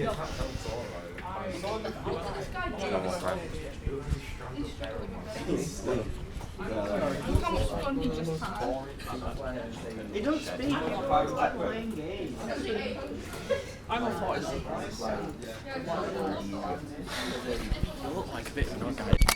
Look how much fun he just had. They don't speak, it's like playing games. I'm a thought. You look like a bit of a guy.